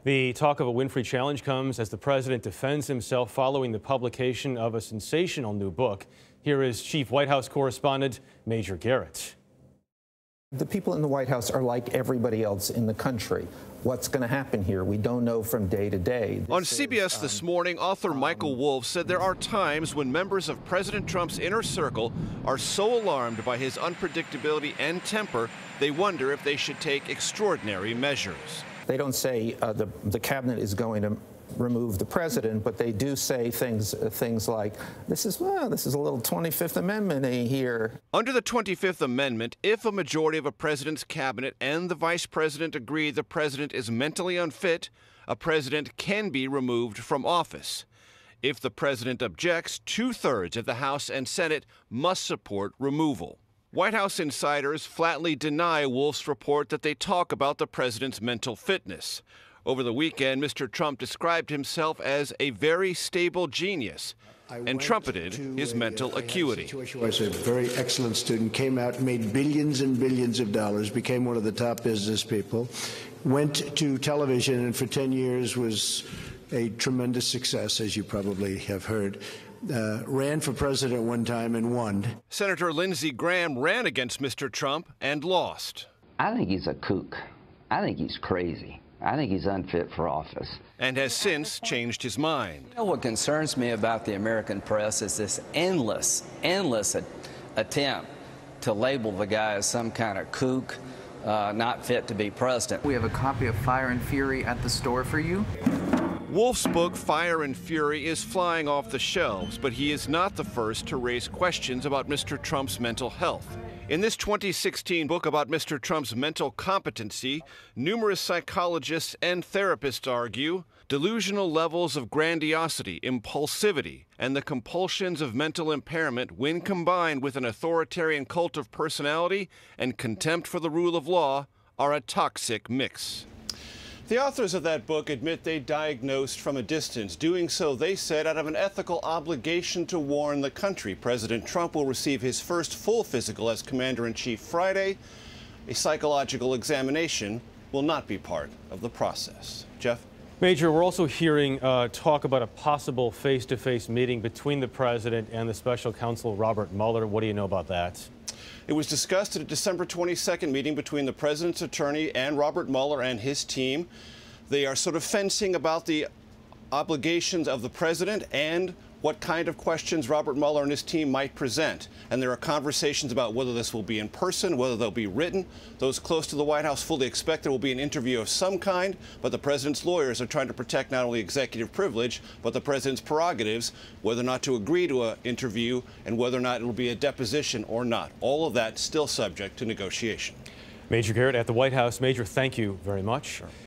The talk of a Winfrey challenge comes as the president defends himself following the publication of a sensational new book. Here is Chief White House correspondent Major Garrett. The people in the White House are like everybody else in the country. What's going to happen here? We don't know from day to day. On CBS this morning, author Michael Wolff said there are times when members of President Trump's inner circle are so alarmed by his unpredictability and temper, they wonder if they should take extraordinary measures. They don't say the cabinet is going to remove the president, but they do say things like, this is a little 25th Amendment-y here. Under the 25th Amendment, if a majority of a president's cabinet and the vice president agree the president is mentally unfit, a president can be removed from office. If the president objects, 2/3 of the House and Senate must support removal. White House insiders flatly deny Wolff's report that they talk about the president's mental fitness. Over the weekend, Mr. Trump described himself as a very stable genius and trumpeted his mental acuity. I was a very excellent student, came out, made billions and billions of dollars, became one of the top business people, went to television, and for 10 years was a tremendous success, as you probably have heard. Ran for president one time and won. Senator Lindsey Graham ran against Mr. Trump and lost. I think he's a kook. I think he's crazy. I think he's unfit for office. And has since changed his mind. You know, what concerns me about the American press is this endless attempt to label the guy as some kind of kook, not fit to be president. We have a copy of Fire and Fury at the store for you. Wolff's book, Fire and Fury, is flying off the shelves, but he is not the first to raise questions about Mr. Trump's mental health. In this 2016 book about Mr. Trump's mental competency, numerous psychologists and therapists argue delusional levels of grandiosity, impulsivity, and the compulsions of mental impairment, when combined with an authoritarian cult of personality and contempt for the rule of law, are a toxic mix. The authors of that book admit they diagnosed from a distance. Doing so, they said, out of an ethical obligation to warn the country. President Trump will receive his first full physical as Commander-in-Chief Friday. A psychological examination will not be part of the process. Jeff? Major, we're also hearing talk about a possible face-to-face meeting between the president and the special counsel Robert Mueller. What do you know about that? It was discussed at a December 22nd meeting between the president's attorney and Robert Mueller and his team. They are sort of fencing about the obligations of the president and what kind of questions Robert Mueller and his team might present. And there are conversations about whether this will be in person, whether they'll be written. Those close to the White House fully expect there will be an interview of some kind, but the president's lawyers are trying to protect not only executive privilege, but the president's prerogatives, whether or not to agree to an interview and whether or not it will be a deposition or not. All of that still subject to negotiation. Major Garrett at the White House. Major, thank you very much. Sure.